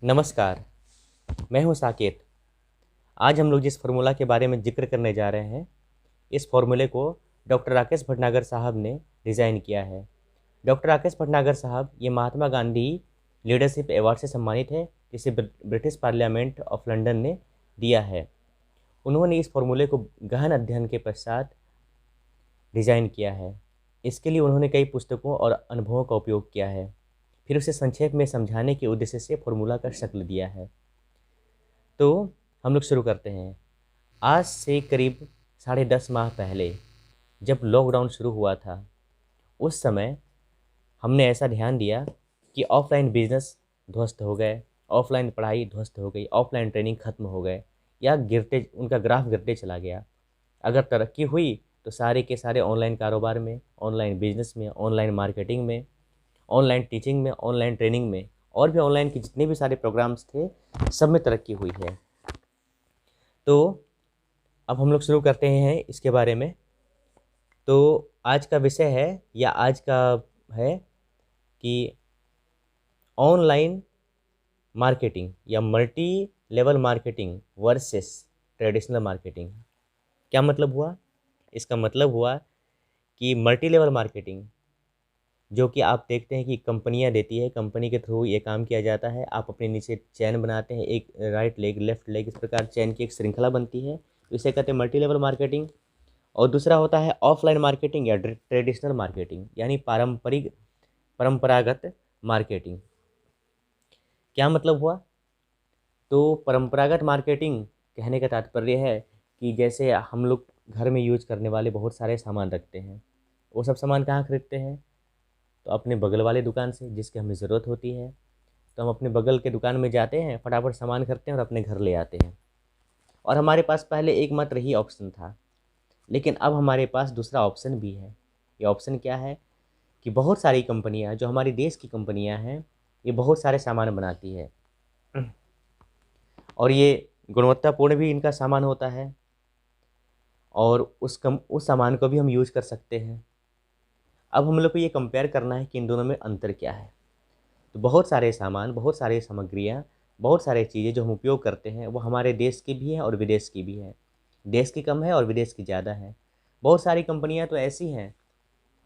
नमस्कार, मैं हूं साकेत। आज हम लोग जिस फार्मूला के बारे में जिक्र करने जा रहे हैं, इस फार्मूले को डॉक्टर राकेश भटनागर साहब ने डिज़ाइन किया है। डॉक्टर राकेश भटनागर साहब ये महात्मा गांधी लीडरशिप अवार्ड से सम्मानित है, जिसे ब्रिटिश पार्लियामेंट ऑफ लंदन ने दिया है। उन्होंने इस फार्मूले को गहन अध्ययन के पश्चात डिज़ाइन किया है। इसके लिए उन्होंने कई पुस्तकों और अनुभवों का उपयोग किया है, फिर उसे संक्षेप में समझाने के उद्देश्य से फार्मूला का शक्ल दिया है। तो हम लोग शुरू करते हैं। आज से करीब 10.5 माह पहले जब लॉकडाउन शुरू हुआ था, उस समय हमने ऐसा ध्यान दिया कि ऑफ़लाइन बिज़नेस ध्वस्त हो गए, ऑफ़लाइन पढ़ाई ध्वस्त हो गई, ऑफ़लाइन ट्रेनिंग ख़त्म हो गए या गिरते उनका ग्राफ गिरते चला गया। अगर तरक्की हुई तो सारे के सारे ऑनलाइन कारोबार में, ऑनलाइन बिज़नेस में, ऑनलाइन मार्केटिंग में, ऑनलाइन टीचिंग में, ऑनलाइन ट्रेनिंग में और भी ऑनलाइन के जितने भी सारे प्रोग्राम्स थे, सब में तरक्की हुई है। तो अब हम लोग शुरू करते हैं इसके बारे में। तो आज का विषय है या आज का है कि ऑनलाइन मार्केटिंग या multi level marketing versus traditional marketing. क्या मतलब हुआ? इसका मतलब हुआ कि मल्टी लेवल मार्केटिंग जो कि आप देखते हैं कि कंपनियां देती है, कंपनी के थ्रू ये काम किया जाता है। आप अपने नीचे चैन बनाते हैं, एक राइट लेग, लेफ्ट लेग, इस प्रकार चैन की एक श्रृंखला बनती है, तो इसे कहते हैं मल्टी लेवल मार्केटिंग। और दूसरा होता है ऑफलाइन मार्केटिंग या ट्रेडिशनल मार्केटिंग, यानी परंपरागत मार्केटिंग। क्या मतलब हुआ? तो परंपरागत मार्केटिंग कहने का तात्पर्य है कि जैसे हम लोग घर में यूज करने वाले बहुत सारे सामान रखते हैं, वो सब सामान कहाँ खरीदते हैं? तो अपने बगल वाले दुकान से, जिसकी हमें ज़रूरत होती है। तो हम अपने बगल के दुकान में जाते हैं, फटाफट सामान खरीदते हैं और अपने घर ले आते हैं। और हमारे पास पहले एकमात्र ही ऑप्शन था, लेकिन अब हमारे पास दूसरा ऑप्शन भी है। ये ऑप्शन क्या है कि बहुत सारी कंपनियां, जो हमारे देश की कंपनियां हैं, ये बहुत सारे सामान बनाती है और ये गुणवत्तापूर्ण भी इनका सामान होता है और उस सामान को भी हम यूज़ कर सकते हैं। अब हम लोग को ये कंपेयर करना है कि इन दोनों में अंतर क्या है। तो बहुत सारे सामान, बहुत सारी सामग्रियाँ, बहुत सारी चीज़ें जो हम उपयोग करते हैं, वो हमारे देश की भी हैं और विदेश की भी हैं। देश की कम है और विदेश की ज़्यादा है। बहुत सारी कंपनियाँ तो ऐसी हैं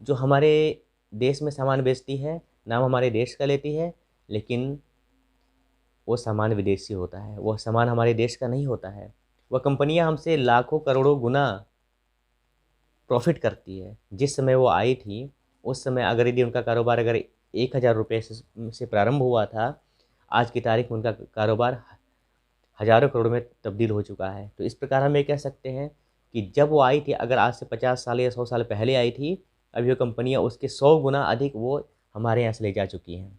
जो हमारे देश में सामान बेचती है, नाम हमारे देश का लेती है, लेकिन वो सामान विदेशी होता है, वो सामान हमारे देश का नहीं होता है। वह कंपनियाँ हमसे लाखों करोड़ों गुना प्रॉफिट करती है। जिस समय वो आई थी, उस समय अगर यदि उनका कारोबार अगर 1,000 रुपये से प्रारंभ हुआ था, आज की तारीख में उनका कारोबार हज़ारों करोड़ में तब्दील हो चुका है। तो इस प्रकार हम ये कह सकते हैं कि जब वो आई थी, अगर आज से 50 साल या 100 साल पहले आई थी, अभी वो कंपनियाँ उसके 100 गुना अधिक वो हमारे यहाँ से ले जा चुकी हैं।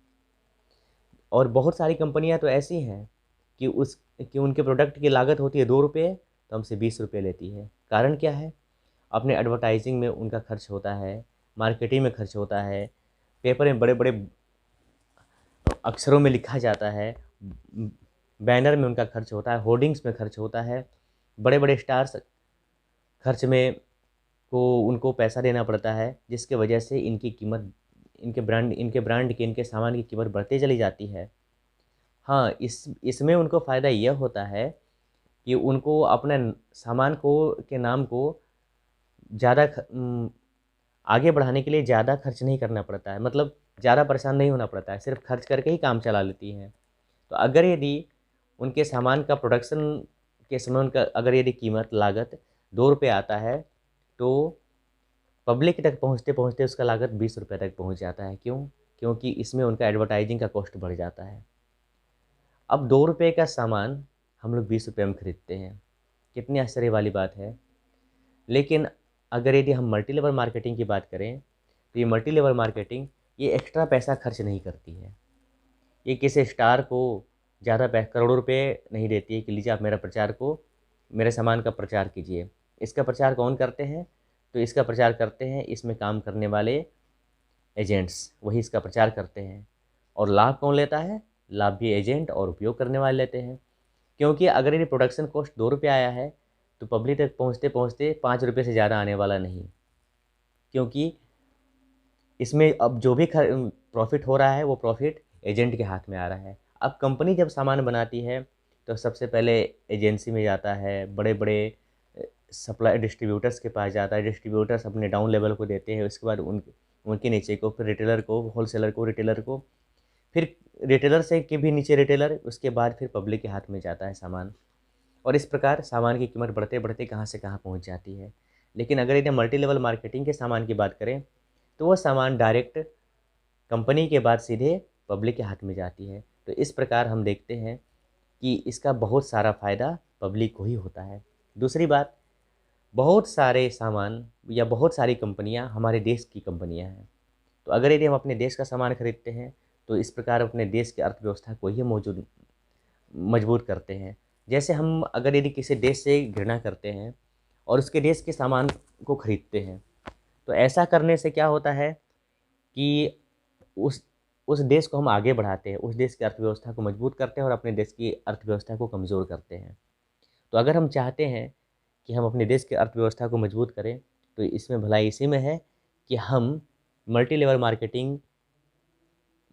और बहुत सारी कंपनियाँ तो ऐसी हैं कि उनके प्रोडक्ट की लागत होती है 2 रुपये, तो हमसे 20 रुपये लेती है। कारण क्या है? अपने एडवर्टाइजिंग में उनका खर्च होता है, मार्केटिंग में खर्च होता है, पेपर में बड़े-बड़े अक्षरों में लिखा जाता है, बैनर में उनका खर्च होता है, होर्डिंग्स में खर्च होता है, बड़े-बड़े स्टार्स खर्च में को उनको पैसा देना पड़ता है, जिसकी वजह से इनकी कीमत, इनके ब्रांड की, इनके सामान की कीमत बढ़ती चली जाती है। हाँ, इसमें उनको फ़ायदा यह होता है कि उनको अपने सामान को के नाम को ज़्यादा आगे बढ़ाने के लिए ज़्यादा खर्च नहीं करना पड़ता है, मतलब ज़्यादा परेशान नहीं होना पड़ता है, सिर्फ खर्च करके ही काम चला लेती हैं। तो अगर यदि उनके सामान का प्रोडक्शन के समय उनका अगर यदि कीमत लागत 2 रुपये आता है, तो पब्लिक तक पहुँचते-पहुँचते उसका लागत 20 रुपये तक पहुँच जाता है। क्यों? क्योंकि इसमें उनका एडवर्टाइजिंग का कॉस्ट बढ़ जाता है। अब 2 रुपये का सामान हम लोग 20 रुपये में खरीदते हैं। कितनी आश्चर्य वाली बात है। लेकिन अगर यदि हम मल्टी लेवल मार्केटिंग की बात करें, तो ये मल्टी लेवल मार्केटिंग ये एक्स्ट्रा पैसा खर्च नहीं करती है। ये किसी स्टार को ज़्यादा करोड़ों रुपए नहीं देती है कि लीजिए आप मेरे सामान का प्रचार कीजिए। इसका प्रचार कौन करते हैं? तो इसका प्रचार करते हैं इसमें काम करने वाले एजेंट्स, वही इसका प्रचार करते हैं। और लाभ कौन लेता है? लाभ भी एजेंट और उपयोग करने वाले लेते हैं। क्योंकि अगर ये प्रोडक्शन कॉस्ट 2 रुपये आया है, तो पब्लिक तक पहुँचते-पहुँचते 5 रुपये से ज़्यादा आने वाला नहीं। क्योंकि इसमें अब जो भी प्रॉफ़िट हो रहा है, वो प्रॉफ़िट एजेंट के हाथ में आ रहा है। अब कंपनी जब सामान बनाती है तो सबसे पहले एजेंसी में जाता है, बड़े बड़े सप्लाई डिस्ट्रीब्यूटर्स के पास जाता है, डिस्ट्रीब्यूटर्स अपने डाउन लेवल को देते हैं, उसके बाद उनके नीचे को, फिर रिटेलर को, होलसेलर को, रिटेलर को, फिर रिटेलर से के भी नीचे रिटेलर, उसके बाद फिर पब्लिक के हाथ में जाता है सामान। और इस प्रकार सामान की कीमत बढ़ते बढ़ते कहाँ से कहाँ पहुँच जाती है। लेकिन अगर यदि मल्टी लेवल मार्केटिंग के सामान की बात करें तो वो सामान डायरेक्ट कंपनी के बाद सीधे पब्लिक के हाथ में जाती है। तो इस प्रकार हम देखते हैं कि इसका बहुत सारा फ़ायदा पब्लिक को ही होता है। दूसरी बात, बहुत सारे सामान या बहुत सारी कंपनियां हमारे देश की कंपनियां हैं। तो अगर यदि हम अपने देश का सामान खरीदते हैं तो इस प्रकार अपने देश की अर्थव्यवस्था को ही मजबूत करते हैं। जैसे हम अगर यदि किसी देश से घृणा करते हैं और उसके देश के सामान को खरीदते हैं तो ऐसा करने से क्या होता है कि उस उस देश को हम आगे बढ़ाते हैं, उस देश की अर्थव्यवस्था को मजबूत करते हैं और अपने देश की अर्थव्यवस्था को कमज़ोर करते हैं। तो अगर हम चाहते हैं कि हम अपने देश की अर्थव्यवस्था को मजबूत करें तो इसमें भलाई इसी में है कि हम multi level marketing,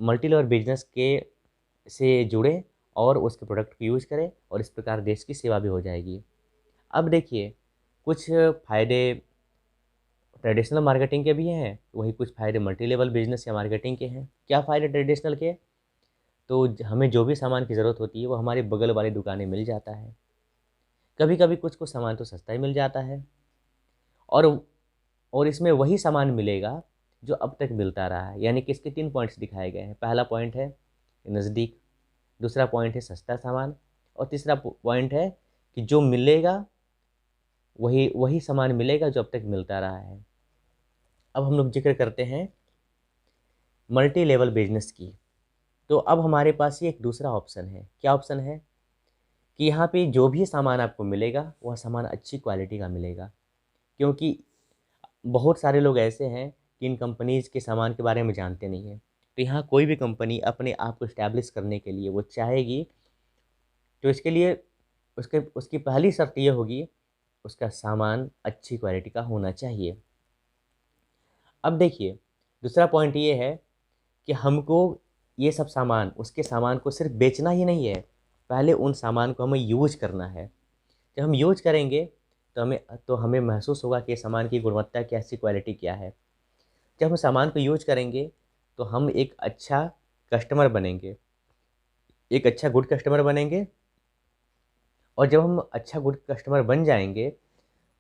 multi level business के से जुड़ें और उसके प्रोडक्ट को यूज़ करें और इस प्रकार देश की सेवा भी हो जाएगी। अब देखिए, कुछ फ़ायदे ट्रेडिशनल मार्केटिंग के भी हैं, वही कुछ फ़ायदे मल्टी लेवल बिजनेस या मार्केटिंग के हैं। क्या फ़ायदे ट्रेडिशनल के? तो हमें जो भी सामान की ज़रूरत होती है वो हमारे बगल वाली दुकानें मिल जाता है। कभी कभी कुछ कुछ सामान तो सस्ता ही मिल जाता है और इसमें वही सामान मिलेगा जो अब तक मिलता रहा है। यानी कि इसके 3 पॉइंट्स दिखाए गए हैं। पहला पॉइंट है नज़दीक, दूसरा पॉइंट है सस्ता सामान और तीसरा पॉइंट है कि जो मिलेगा वही वही सामान मिलेगा जो अब तक मिलता रहा है। अब हम लोग जिक्र करते हैं मल्टी लेवल बिजनेस की। तो अब हमारे पास ये एक दूसरा ऑप्शन है। क्या ऑप्शन है? कि यहाँ पे जो भी सामान आपको मिलेगा वह सामान अच्छी क्वालिटी का मिलेगा। क्योंकि बहुत सारे लोग ऐसे हैं कि इन कंपनीज़ के सामान के बारे में जानते नहीं हैं। तो यहाँ कोई भी कंपनी अपने आप को इस्टेब्लिश करने के लिए वो चाहेगी तो इसके लिए उसकी पहली शर्त ये होगी, उसका सामान अच्छी क्वालिटी का होना चाहिए। अब देखिए, दूसरा पॉइंट ये है कि हमको ये सब सामान, उसके सामान को सिर्फ बेचना ही नहीं है, पहले उन सामान को हमें यूज करना है। जब हम यूज करेंगे तो हमें महसूस होगा कि सामान की गुणवत्ता कैसी, क्वालिटी क्या है। जब हम सामान को यूज करेंगे तो हम एक अच्छा कस्टमर बनेंगे, एक अच्छा गुड कस्टमर बनेंगे। और जब हम अच्छा गुड कस्टमर बन जाएंगे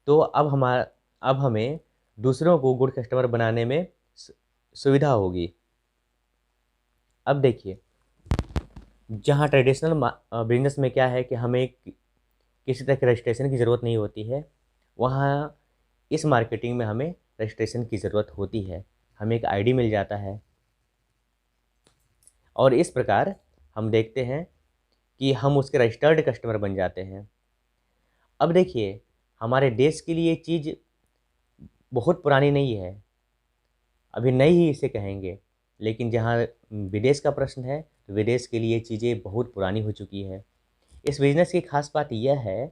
तो अब हमें दूसरों को गुड कस्टमर बनाने में सुविधा होगी। अब देखिए, जहाँ ट्रेडिशनल बिजनेस में क्या है कि हमें किसी तरह के रजिस्ट्रेशन की ज़रूरत नहीं होती है, वहाँ इस मार्केटिंग में हमें रजिस्ट्रेशन की ज़रूरत होती है। हमें एक आईडी मिल जाता है और इस प्रकार हम देखते हैं कि हम उसके रजिस्टर्ड कस्टमर बन जाते हैं। अब देखिए, हमारे देश के लिए चीज़ बहुत पुरानी नहीं है, अभी नई ही इसे कहेंगे। लेकिन जहाँ विदेश का प्रश्न है तो विदेश के लिए चीज़ें बहुत पुरानी हो चुकी है। इस बिज़नेस की खास बात यह है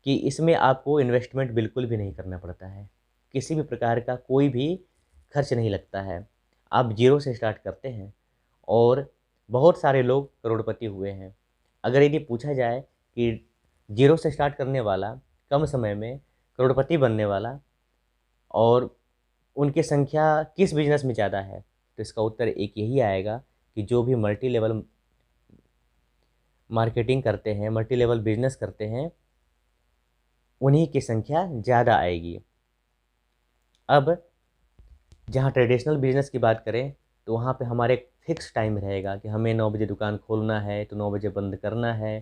कि इसमें आपको इन्वेस्टमेंट बिल्कुल भी नहीं करना पड़ता है। किसी भी प्रकार का कोई भी खर्च नहीं लगता है। आप ज़ीरो से स्टार्ट करते हैं और बहुत सारे लोग करोड़पति हुए हैं। अगर यदि पूछा जाए कि ज़ीरो से स्टार्ट करने वाला कम समय में करोड़पति बनने वाला और उनकी संख्या किस बिज़नेस में ज़्यादा है, तो इसका उत्तर एक यही आएगा कि जो भी मल्टी लेवल मार्केटिंग करते हैं, मल्टी लेवल बिज़नेस करते हैं, उन्हीं की संख्या ज़्यादा आएगी। अब जहाँ ट्रेडिशनल बिज़नेस की बात करें तो वहाँ पे हमारे एक फ़िक्स टाइम रहेगा कि हमें 9 बजे दुकान खोलना है तो 9 बजे बंद करना है।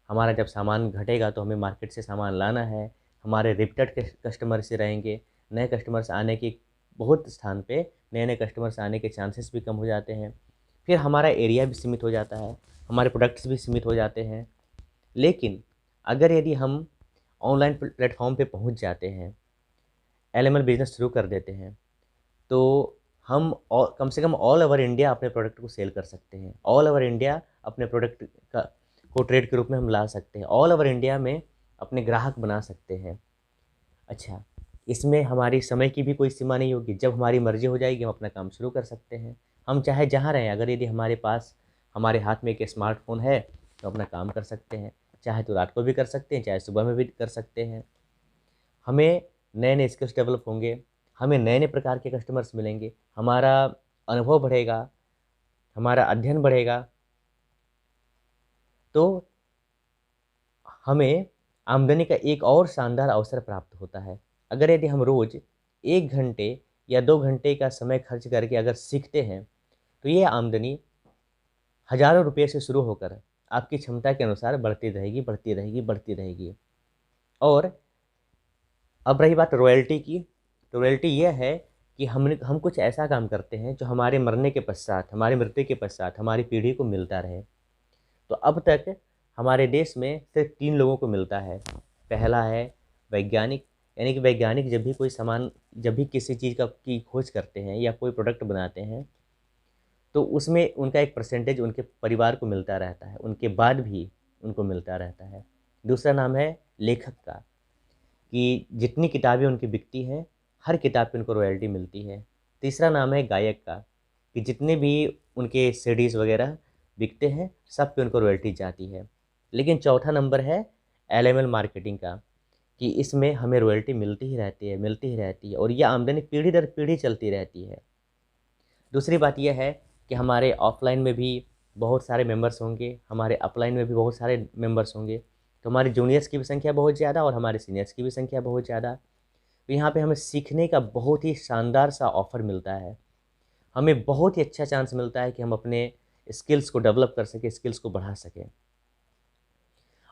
हमारा जब सामान घटेगा तो हमें मार्केट से सामान लाना है। हमारे रिपीटेड कस्टमर से रहेंगे। नए कस्टमर्स आने की बहुत स्थान पे नए-नए कस्टमर्स आने के चांसेस भी कम हो जाते हैं। फिर हमारा एरिया भी सीमित हो जाता है, हमारे प्रोडक्ट्स भी सीमित हो जाते हैं। लेकिन अगर यदि हम ऑनलाइन प्लेटफ़ॉर्म पे पहुँच जाते हैं, एलएमएल बिज़नेस शुरू कर देते हैं, तो हम कम से कम ऑल ओवर इंडिया अपने प्रोडक्ट को सेल कर सकते हैं। ऑल ओवर इंडिया अपने प्रोडक्ट का को ट्रेड के रूप में हम ला सकते हैं। ऑल ओवर इंडिया में अपने ग्राहक बना सकते हैं। अच्छा, इसमें हमारी समय की भी कोई सीमा नहीं होगी। जब हमारी मर्ज़ी हो जाएगी हम अपना काम शुरू कर सकते हैं। हम चाहे जहाँ रहें, अगर यदि हमारे पास हमारे हाथ में एक स्मार्टफोन है तो अपना काम कर सकते हैं, चाहे तो रात को भी कर सकते हैं, चाहे सुबह में भी कर सकते हैं। हमें नए नए स्किल्स डेवलप होंगे, हमें नए नए प्रकार के कस्टमर्स मिलेंगे, हमारा अनुभव बढ़ेगा, हमारा अध्ययन बढ़ेगा, तो हमें आमदनी का एक और शानदार अवसर प्राप्त होता है। अगर यदि हम रोज़ 1 घंटे या 2 घंटे का समय खर्च करके अगर सीखते हैं, तो ये आमदनी हज़ारों रुपये से शुरू होकर आपकी क्षमता के अनुसार बढ़ती रहेगी, बढ़ती रहेगी, बढ़ती रहेगी। और अब रही बात रॉयल्टी की, तो रॉयल्टी ये है कि हम कुछ ऐसा काम करते हैं जो हमारे मरने के पश्चात, हमारी मृत्यु के पश्चात हमारी पीढ़ी को मिलता रहे। तो अब तक हमारे देश में सिर्फ 3 लोगों को मिलता है। पहला है वैज्ञानिक, यानी कि वैज्ञानिक जब भी किसी चीज़ की खोज करते हैं या कोई प्रोडक्ट बनाते हैं, तो उसमें उनका एक परसेंटेज उनके परिवार को मिलता रहता है, उनके बाद भी उनको मिलता रहता है। दूसरा नाम है लेखक का, कि जितनी किताबें उनकी बिकती हैं, हर किताब पे उनको रॉयल्टी मिलती है। तीसरा नाम है गायक का, कि जितने भी उनके सीडीज़ वगैरह बिकते हैं, सब पे उनको रॉयल्टी जाती है। लेकिन चौथा नंबर है एलएमएल मार्केटिंग का, कि इसमें हमें रॉयल्टी मिलती ही रहती है, मिलती ही रहती है, और ये आमदनी पीढ़ी दर पीढ़ी चलती रहती है। दूसरी बात यह है कि हमारे ऑफलाइन में भी बहुत सारे मेंबर्स होंगे, हमारे अपलाइन में भी बहुत सारे मेंबर्स होंगे। तो हमारे जूनियर्स की भी संख्या बहुत ज़्यादा और हमारे सीनियर्स की भी संख्या बहुत ज़्यादा। तो यहाँ पे हमें सीखने का बहुत ही शानदार सा ऑफ़र मिलता है। हमें बहुत ही अच्छा चांस मिलता है कि हम अपने स्किल्स को डेवलप कर सकें, स्किल्स को बढ़ा सकें।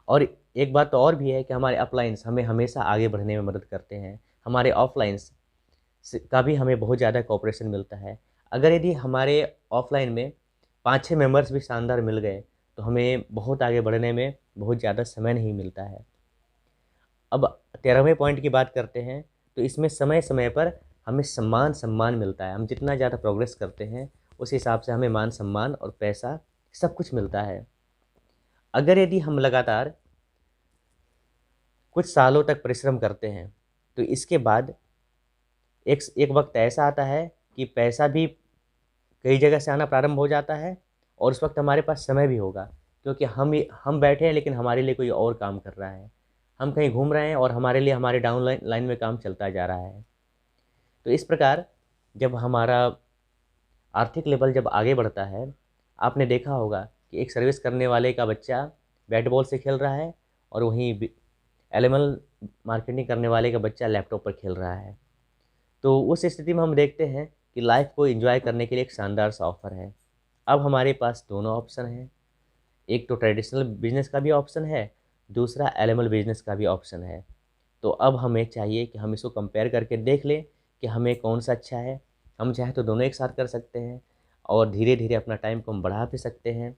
और एक बात तो और भी है कि हमारे अपलाइंस हमें हमेशा आगे बढ़ने में मदद करते हैं। हमारे ऑफलाइंस का भी हमें बहुत ज़्यादा कोऑपरेशन मिलता है। अगर यदि हमारे ऑफलाइन में 5-6 मेंबर्स भी शानदार मिल गए, तो हमें बहुत आगे बढ़ने में बहुत ज़्यादा समय नहीं मिलता है। अब 13वें पॉइंट की बात करते हैं, तो इसमें समय-समय पर हमें सम्मान मिलता है। हम जितना ज़्यादा प्रोग्रेस करते हैं, उस हिसाब से हमें मान-सम्मान और पैसा सब कुछ मिलता है। अगर यदि हम लगातार कुछ सालों तक परिश्रम करते हैं, तो इसके बाद एक वक़्त ऐसा आता है कि पैसा भी कई जगह से आना प्रारंभ हो जाता है, और उस वक़्त हमारे पास समय भी होगा, क्योंकि हम बैठे हैं लेकिन हमारे लिए कोई और काम कर रहा है। हम कहीं घूम रहे हैं और हमारे लिए हमारे डाउन लाइन में काम चलता जा रहा है। तो इस प्रकार जब हमारा आर्थिक लेवल जब आगे बढ़ता है, आपने देखा होगा कि एक सर्विस करने वाले का बच्चा बैट बॉल से खेल रहा है और वहीं एनिमल मार्केटिंग करने वाले का बच्चा लैपटॉप पर खेल रहा है। तो उस स्थिति में हम देखते हैं कि लाइफ को एंजॉय करने के लिए एक शानदार सा ऑफ़र है। अब हमारे पास दोनों ऑप्शन हैं, एक तो ट्रेडिशनल बिजनेस का भी ऑप्शन है, दूसरा एनिमल बिजनेस का भी ऑप्शन है। तो अब हमें चाहिए कि हम इसको कंपेयर करके देख लें कि हमें कौन सा अच्छा है। हम चाहे तो दोनों एक साथ कर सकते हैं और धीरे धीरे अपना टाइम को हम बढ़ा भी सकते हैं।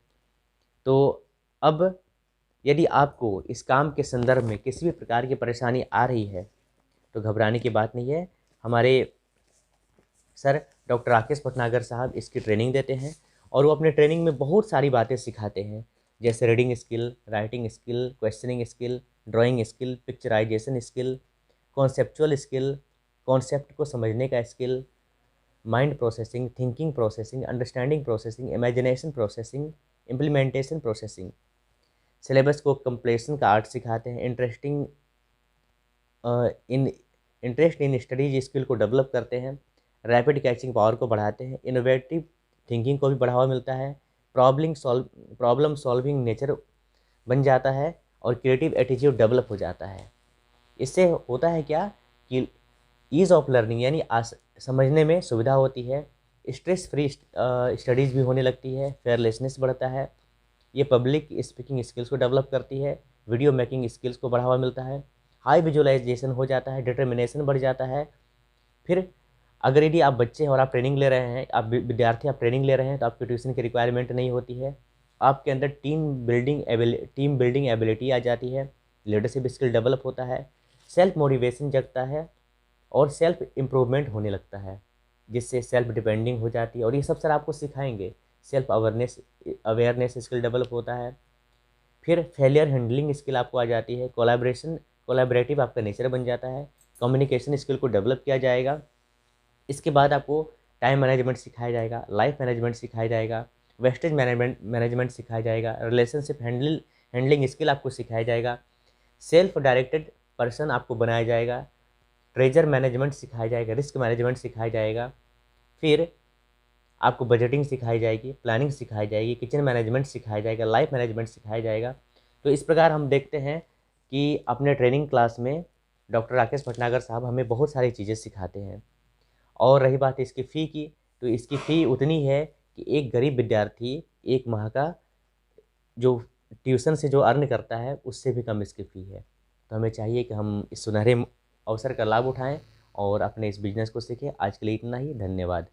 तो अब यदि आपको इस काम के संदर्भ में किसी भी प्रकार की परेशानी आ रही है, तो घबराने की बात नहीं है। हमारे सर डॉक्टर राकेश भटनागर साहब इसकी ट्रेनिंग देते हैं, और वो अपने ट्रेनिंग में बहुत सारी बातें सिखाते हैं, जैसे reading skill, writing skill, questioning skill, drawing skill, picturization skill, conceptual skill, concept को समझने का skill, mind processing, thinking processing, understanding processing, imagination processing, implementation processing. Syllabus को कंप्लीशन का आर्ट सिखाते हैं। इंटरेस्ट इन स्टडीज स्किल को develop करते हैं। रैपिड कैचिंग पावर को बढ़ाते हैं। इनोवेटिव थिंकिंग को भी बढ़ावा मिलता है। प्रॉब्लम सॉल्विंग नेचर बन जाता है और क्रिएटिव एटीट्यूड डेवलप हो जाता है। इससे होता है क्या कि ईज़ ऑफ लर्निंग, यानी समझने में सुविधा होती है। स्ट्रेस फ्री स्टडीज़ भी होने लगती है। फेयरलेसनेस बढ़ता है। ये पब्लिक स्पीकिंग स्किल्स को डेवलप करती है। वीडियो मेकिंग स्किल्स को बढ़ावा मिलता है। हाई विजुअलाइजेशन हो जाता है। डिटर्मिनेशन बढ़ जाता है। फिर अगर यदि आप बच्चे हैं और आप ट्रेनिंग ले रहे हैं, आप विद्यार्थी, आप ट्रेनिंग ले रहे हैं, तो आपकी ट्यूशन की रिक्वायरमेंट नहीं होती है। आपके अंदर टीम बिल्डिंग एबिलिटी आ जाती है। लीडरशिप स्किल डेवलप होता है। सेल्फ मोटिवेशन जगता है और सेल्फ इम्प्रूवमेंट होने लगता है, जिससे सेल्फ डिपेंडिंग हो जाती है। और ये सब सर आपको सिखाएंगे। सेल्फ अवेयरनेस स्किल डेवलप होता है। फिर फेलियर हैंडलिंग स्किल आपको आ जाती है। कोलैबोरेटिव आपका नेचर बन जाता है। कम्युनिकेशन स्किल को डेवलप किया जाएगा। इसके बाद आपको टाइम मैनेजमेंट सिखाया जाएगा, लाइफ मैनेजमेंट सिखाया जाएगा, वेस्टेज मैनेजमेंट सिखाया जाएगा, रिलेशनशिप हैंडलिंग स्किल आपको सिखाया जाएगा, सेल्फ डायरेक्टेड पर्सन आपको बनाया जाएगा, ट्रेजर मैनेजमेंट सिखाया जाएगा, रिस्क मैनेजमेंट सिखाया जाएगा, फिर आपको बजटिंग सिखाई जाएगी, प्लानिंग सिखाई जाएगी, किचन मैनेजमेंट सिखाया जाएगा, लाइफ मैनेजमेंट सिखाया जाएगा। तो इस प्रकार हम देखते हैं कि अपने ट्रेनिंग क्लास में डॉक्टर राकेश भटनागर साहब हमें बहुत सारी चीज़ें सिखाते हैं। और रही बात इसकी फ़ी की, तो इसकी फ़ी उतनी है कि एक गरीब विद्यार्थी एक माह का जो ट्यूशन से जो अर्न करता है उससे भी कम इसकी फ़ी है। तो हमें चाहिए कि हम इस सुनहरे अवसर का लाभ उठाएं और अपने इस बिजनेस को सीखें। आज के लिए इतना ही, धन्यवाद।